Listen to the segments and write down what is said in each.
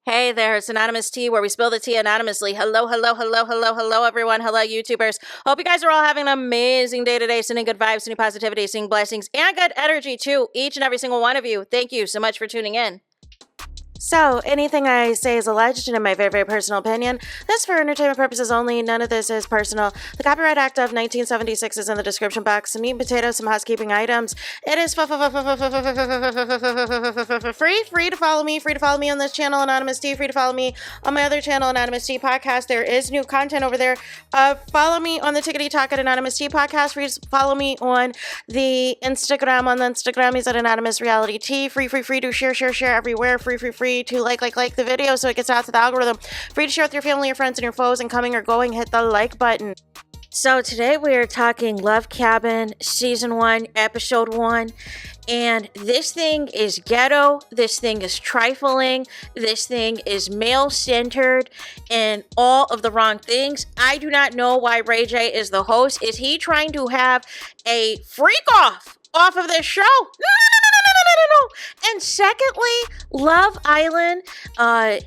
Hey there, it's Anonymous Tea, where we spill the tea anonymously. Hello, everyone. Hello, YouTubers. Hope you guys are all having an amazing day today, sending good vibes, sending positivity, sending blessings, and good energy to each and every single one of you. Thank you so much for tuning in. So, anything I say is alleged and in my very, very personal opinion. This is for entertainment purposes only. None of this is personal. The Copyright Act of 1976 is in the description box. Some meat and potatoes, some housekeeping items. It is free to follow me. Free to follow me on this channel, Anonymous Tea. Free to follow me on my other channel, Anonymous Tea Podcast. There is new content over there. Follow me on the Tickety Talk at Anonymous Tea Podcast. Free to follow me on the Instagram. On the Instagram is at AnonymousRealityT. Free to share everywhere. Free to like the video so it gets out to the algorithm. Free to share with your family, your friends, and your foes, and coming or going, hit the like button. So today we are talking Love Cabin Season 1, Episode 1. And this thing is ghetto, this thing is trifling, this thing is male-centered, and all of the wrong things. I do not know why Ray J is the host. Is he trying to have a freak-off of this show? No. And secondly, Love Island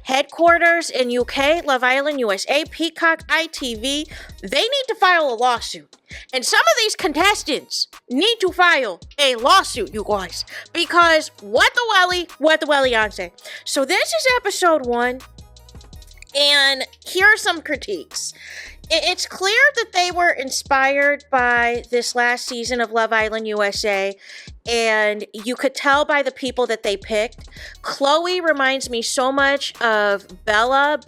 headquarters in UK, Love Island USA, Peacock, ITV, they need to file a lawsuit. And some of these contestants need to file a lawsuit, you guys, because what the welly on say. So this is episode 1, and here are some critiques. It's clear that they were inspired by this last season of Love Island USA, and you could tell by the people that they picked. Chloe reminds me so much of Bella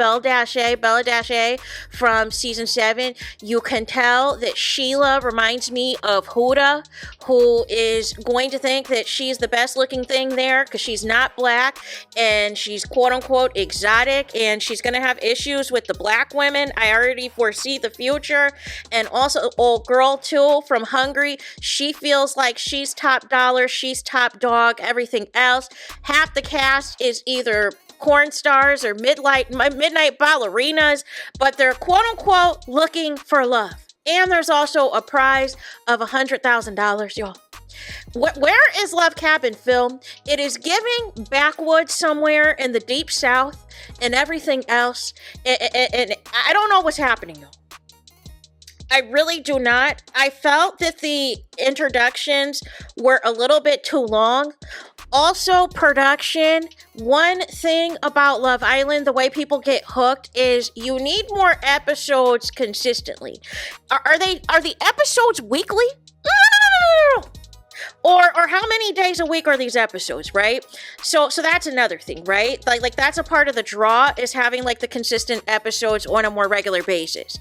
from season 7. You can tell that Sheila reminds me of Huda, who is going to think that she's the best looking thing there because she's not black and she's quote unquote exotic, and she's going to have issues with the black women. I already foresee the future. And also old girl too from Hungary, she feels like she's top dollar, she's top dog. Everything else, half the cast is either porn stars or midnight ballerinas, but they're quote unquote looking for love. And there's also a prize of $100,000, y'all. Where is Love Cabin filmed? It is giving backwoods somewhere in the deep south and everything else. And I don't know what's happening, y'all. I really do not. I felt that the introductions were a little bit too long. Also, production. One thing about Love Island, the way people get hooked is you need more episodes consistently. Are the episodes weekly? No. Or how many days a week are these episodes, right? So that's another thing, right? Like that's a part of the draw, is having like the consistent episodes on a more regular basis.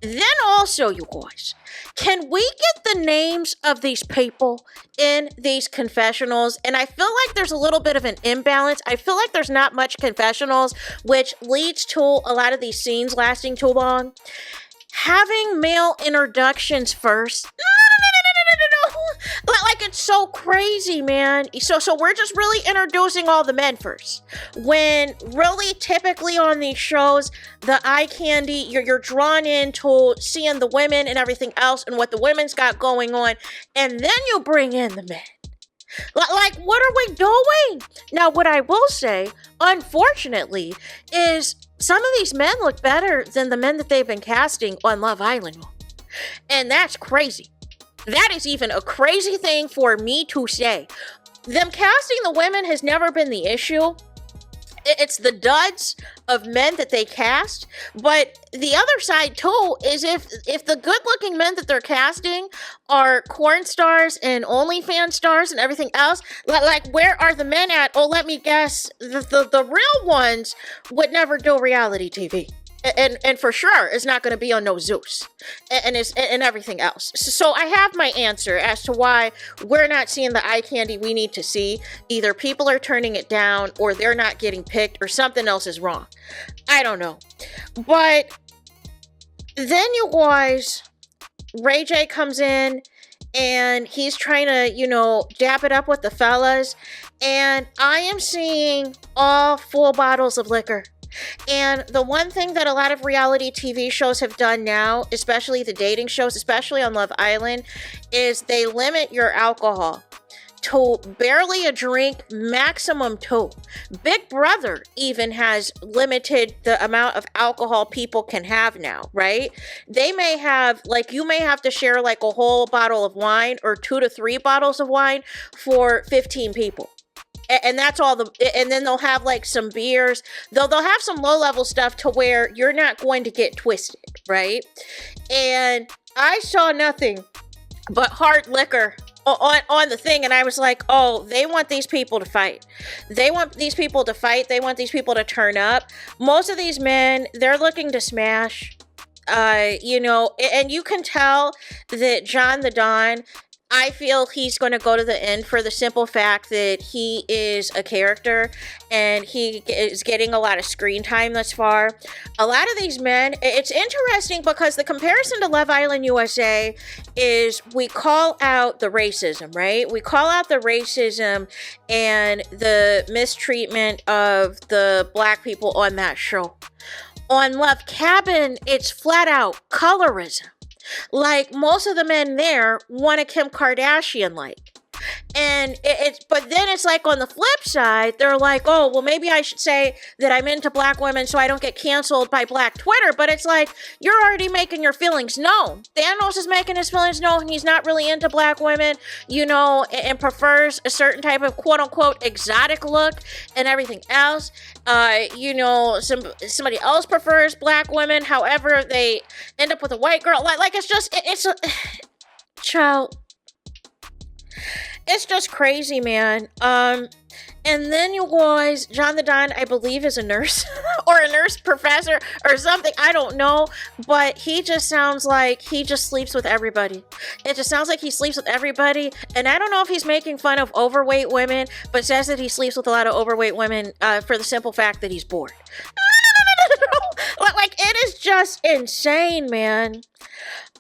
Then also, you guys, can we get the names of these people in these confessionals? And I feel like there's a little bit of an imbalance. I feel like there's not much confessionals, which leads to a lot of these scenes lasting too long. Having male introductions first. No. Like, it's so crazy, man. So we're just really introducing all the men first. When really, typically on these shows, the eye candy, you're drawn into seeing the women and everything else and what the women's got going on. And then you bring in the men. Like, what are we doing? Now, what I will say, unfortunately, is some of these men look better than the men that they've been casting on Love Island. And that's crazy. That is even a crazy thing for me to say. Them casting the women has never been the issue. It's the duds of men that they cast. But the other side too is if the good-looking men that they're casting are corn stars and OnlyFans stars and everything else, like where are the men at? Oh, let me guess, the real ones would never do reality TV. And for sure, it's not going to be on no Zeus and everything else. So I have my answer as to why we're not seeing the eye candy we need to see. Either people are turning it down, or they're not getting picked, or something else is wrong. I don't know. But then you guys, Ray J comes in and he's trying to, dap it up with the fellas. And I am seeing all full bottles of liquor. And the one thing that a lot of reality TV shows have done now, especially the dating shows, especially on Love Island, is they limit your alcohol. to barely a drink, maximum 2. Big Brother even has limited the amount of alcohol people can have now, right? They may have, like, you may have to share like a whole bottle of wine or 2 to 3 bottles of wine for 15 people. And that's all and then they'll have like some beers. They'll have some low level stuff to where you're not going to get twisted, right? And I saw nothing but hard liquor on the thing, and I was like, oh, they want these people to fight. They want these people to fight. They want these people to turn up. Most of these men, they're looking to smash. And you can tell that John the Don, I feel he's going to go to the end for the simple fact that he is a character and he is getting a lot of screen time thus far. A lot of these men, it's interesting because the comparison to Love Island USA is we call out the racism, right? We call out the racism and the mistreatment of the black people on that show. On Love Cabin, it's flat out colorism. Like, most of the men there want a Kim Kardashian like. And but then it's like on the flip side, they're like, oh, well, maybe I should say that I'm into black women so I don't get canceled by black Twitter. But it's like, you're already making your feelings known. Thanos is making his feelings known. He's not really into black women, and prefers a certain type of quote unquote exotic look and everything else. Somebody else prefers black women. However, they end up with a white girl. Like it's a child. It's just crazy, man. And then you guys, John the Don, I believe, is a nurse or a nurse professor or something. I don't know. But he just sounds like he just sleeps with everybody. It just sounds like he sleeps with everybody. And I don't know if he's making fun of overweight women, but says that he sleeps with a lot of overweight women for the simple fact that he's bored. Like, it is just insane, man.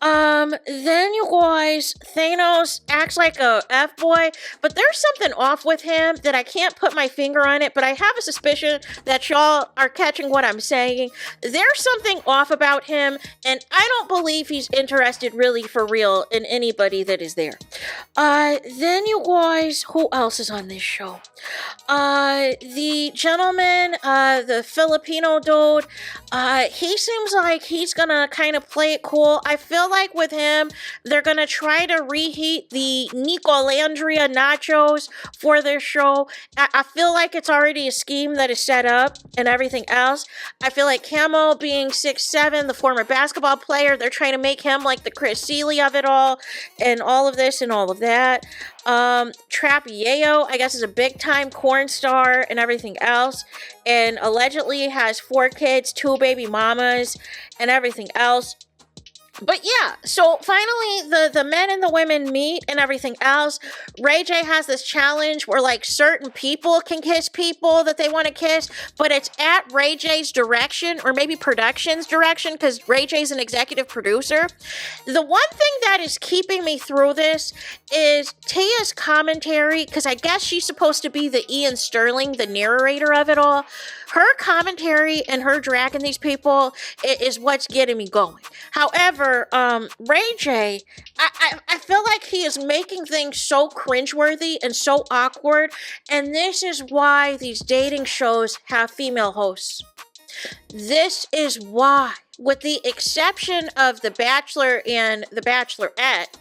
Then you guys, Thanos acts like a F-boy, but there's something off with him that I can't put my finger on it, but I have a suspicion that y'all are catching what I'm saying. There's something off about him, and I don't believe he's interested really for real in anybody that is there. Then you guys, who else is on this show? The gentleman, the Filipino dude, he seems like he's gonna kind of play it cool. I feel like with him, they're gonna try to reheat the Nicolandria nachos for their show. I feel like it's already a scheme that is set up and everything else. I feel like Camo being 6'7", the former basketball player, they're trying to make him like the Chris Seeley of it all, and all of this and all of that. Trapiello, I guess, is a big time corn star and everything else, and allegedly has 4 kids, 2 baby mamas, and everything else. But yeah, so finally the men and the women meet and everything else. Ray J has this challenge where like certain people can kiss people that they want to kiss, but it's at Ray J's direction or maybe production's direction because Ray J's an executive producer. The one thing that is keeping me through this is Tia's commentary, because I guess she's supposed to be the Ian Sterling, the narrator of it all. Her commentary and her dragging these people is what's getting me going. However, Ray J, I feel like he is making things so cringeworthy and so awkward, and this is why these dating shows have female hosts. This is why, with the exception of The Bachelor and The Bachelorette,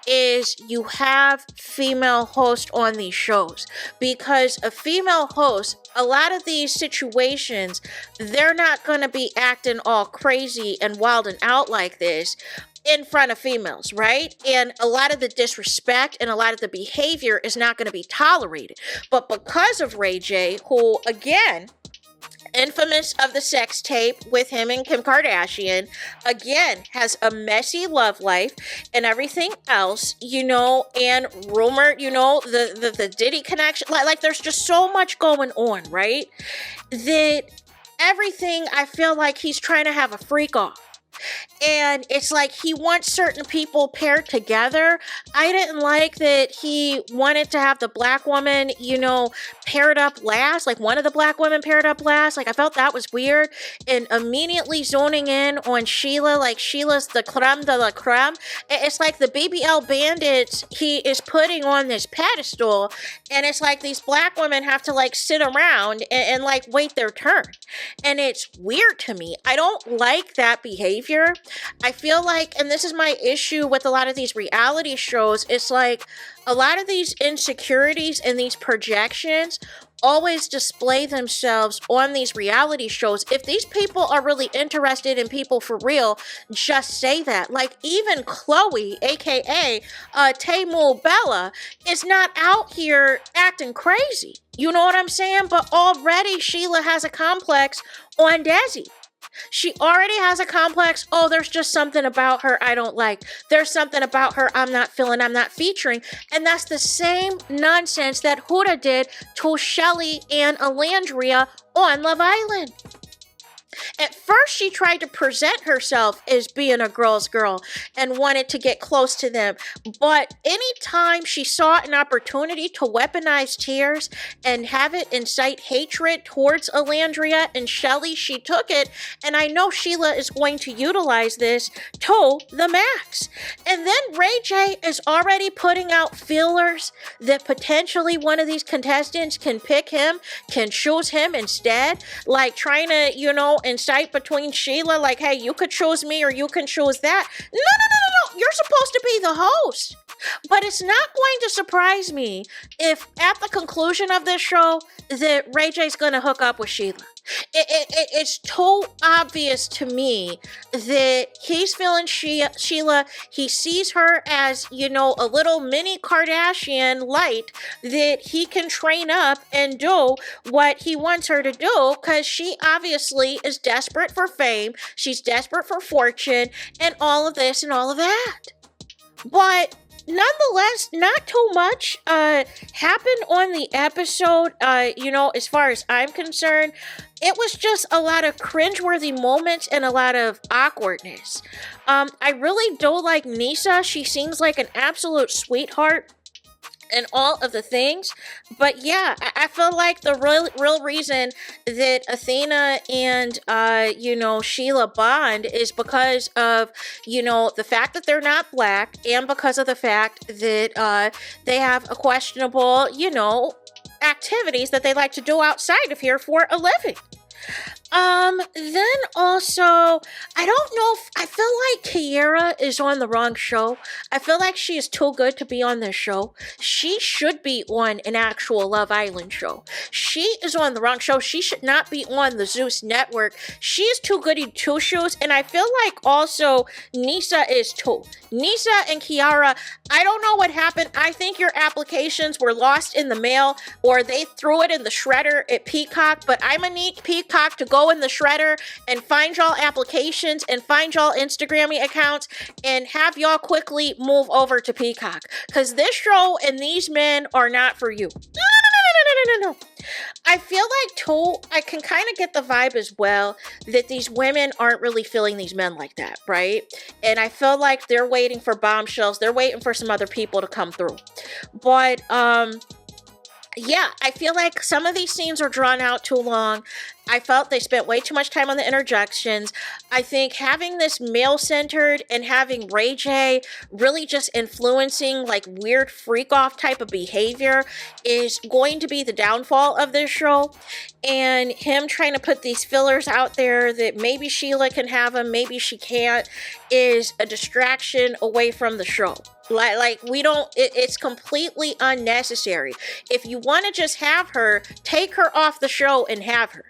is you have female hosts on these shows. Because a female host, a lot of these situations, they're not going to be acting all crazy and wild and out like this in front of females, right? And a lot of the disrespect and a lot of the behavior is not going to be tolerated. But because of Ray J, who, again, infamous of the sex tape with him and Kim Kardashian, again, has a messy love life and everything else, and rumored, the Diddy connection. Like there's just so much going on, right? That everything, I feel like he's trying to have a freak off. And it's like he wants certain people paired together. I didn't like that he wanted to have the black woman, paired up last, like one of the black women paired up last. Like I felt that was weird. And immediately zoning in on Sheila, like Sheila's the creme de la creme. It's like the BBL bandits he is putting on this pedestal. And it's like these black women have to like sit around and like wait their turn. And it's weird to me. I don't like that behavior. I feel like, and this is my issue with a lot of these reality shows, it's like a lot of these insecurities and these projections always display themselves on these reality shows. If these people are really interested in people for real, just say that. Like even Chloe, aka Tamu Bella, is not out here acting crazy. You know what I'm saying? But already Sheila has a complex on Desi. She already has a complex. Oh, there's just something about her I don't like. There's something about her I'm not feeling, I'm not featuring. And that's the same nonsense that Huda did to Shelly and Alandria on Love Island. At first, she tried to present herself as being a girl's girl and wanted to get close to them. But anytime she saw an opportunity to weaponize tears and have it incite hatred towards Alandria and Shelly, she took it. And I know Sheila is going to utilize this to the max. And then Ray J is already putting out feelers that potentially one of these contestants can pick him, can choose him instead. Like trying to, incite between Sheila, like, hey, you could choose me or you can choose that. No. You're supposed to be the host. But it's not going to surprise me if at the conclusion of this show that Ray J's going to hook up with Sheila. It's too obvious to me that he's feeling Sheila. He sees her as, a little mini Kardashian light that he can train up and do what he wants her to do, because she obviously is desperate for fame. She's desperate for fortune and all of this and all of that. But nonetheless, not too much happened on the episode, as far as I'm concerned. It was just a lot of cringeworthy moments and a lot of awkwardness. I really do like Nisa. She seems like an absolute sweetheart and all of the things. But yeah, I feel like the real reason that Athena and, Sheila bond is because of, the fact that they're not black, and because of the fact that they have a questionable, activities that they like to do outside of here for a living. Then also, I don't know if, I feel like Kiera is on the wrong show. I feel like she is too good to be on this show. She should be on an actual Love Island show. She is on the wrong show. She should not be on the Zeus network. She is too goody two shoes, and I feel like also Nisa is too. Nisa and Kiara, I don't know what happened. I think your applications were lost in the mail, or they threw it in the shredder at Peacock, but I'm gonna need Peacock to go in the shredder and find y'all applications and find y'all Instagram accounts and have y'all quickly move over to Peacock, because this show and these men are not for you. No. I feel like too, I can kind of get the vibe as well that these women aren't really feeling these men like that, right? And I feel like they're waiting for bombshells. They're waiting for some other people to come through. But yeah, I feel like some of these scenes are drawn out too long. I felt they spent way too much time on the interjections. I think having this male-centered and having Ray J really just influencing like weird freak-off type of behavior is going to be the downfall of this show. And him trying to put these fillers out there that maybe Sheila can have them, maybe she can't, is a distraction away from the show. Like we don't, it's completely unnecessary. If you want to just have her, take her off the show and have her.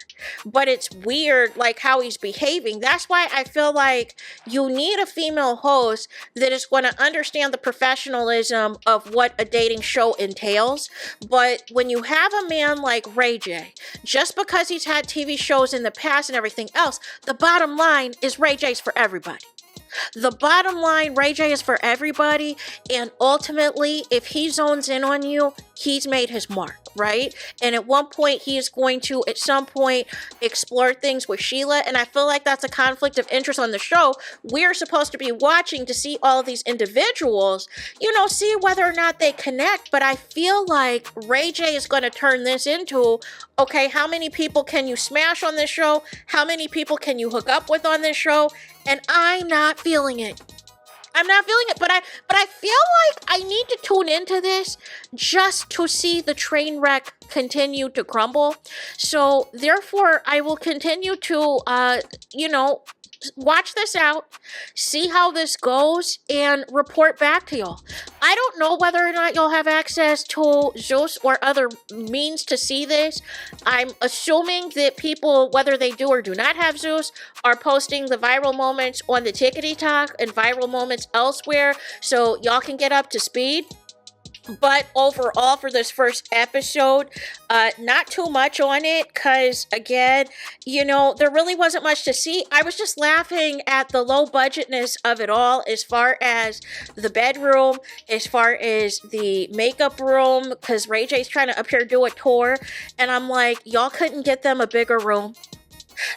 But it's weird, like how he's behaving. That's why I feel like you need a female host that is going to understand the professionalism of what a dating show entails. But when you have a man like Ray J, just because he's had TV shows in the past and everything else, the bottom line is Ray J's for everybody. The bottom line, Ray J is for everybody, and ultimately, if he zones in on you, he's made his mark, right? And at one point, he is going to, at some point, explore things with Sheila. And I feel like that's a conflict of interest on the show. We're supposed to be watching to see all of these individuals, you know, see whether or not they connect. But I feel like Ray J is going to turn this into, okay, how many people can you smash on this show? How many people can you hook up with on this show? And I'm not feeling it. I'm not feeling it, but I feel like I need to tune into this just to see the train wreck continue to crumble. So therefore, I will continue to, you know, watch this out, see how this goes, and report back to y'all. I don't know whether or not y'all have access to Zeus or other means to see this. I'm assuming that people, whether they do or do not have Zeus, are posting the viral moments on the Tickety Talk and viral moments elsewhere, so y'all can get up to speed. But overall, for this first episode, not too much on it, because, again, you know, there really wasn't much to see. I was just laughing at the low budgetness of it all, as far as the bedroom, as far as the makeup room, because Ray J's trying to up here do a tour, and I'm like, y'all couldn't get them a bigger room?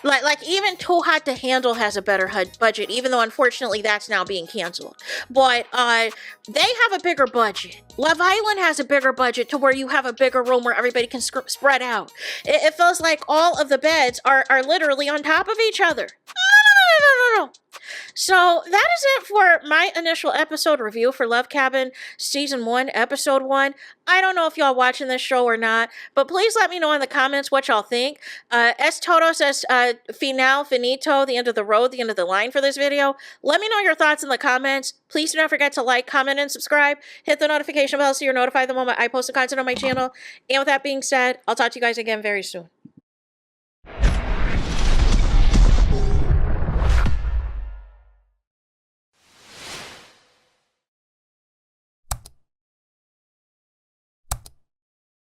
Like even Too Hot to Handle has a better budget, even though unfortunately that's now being canceled. But they have a bigger budget. Love Island has a bigger budget to where you have a bigger room where everybody can spread out. It feels like all of the beds are literally on top of each other. No. So that is it for my initial episode review for Love Cabin Season 1, Episode 1. I don't know if y'all watching this show or not, but please let me know in the comments what y'all think. Es Toto says finito, the end of the road, the end of the line for this video. Let me know your thoughts in the comments. Please do not forget to like, comment, and subscribe. Hit the notification bell so you're notified the moment I post the content on my channel. And with that being said, I'll talk to you guys again very soon.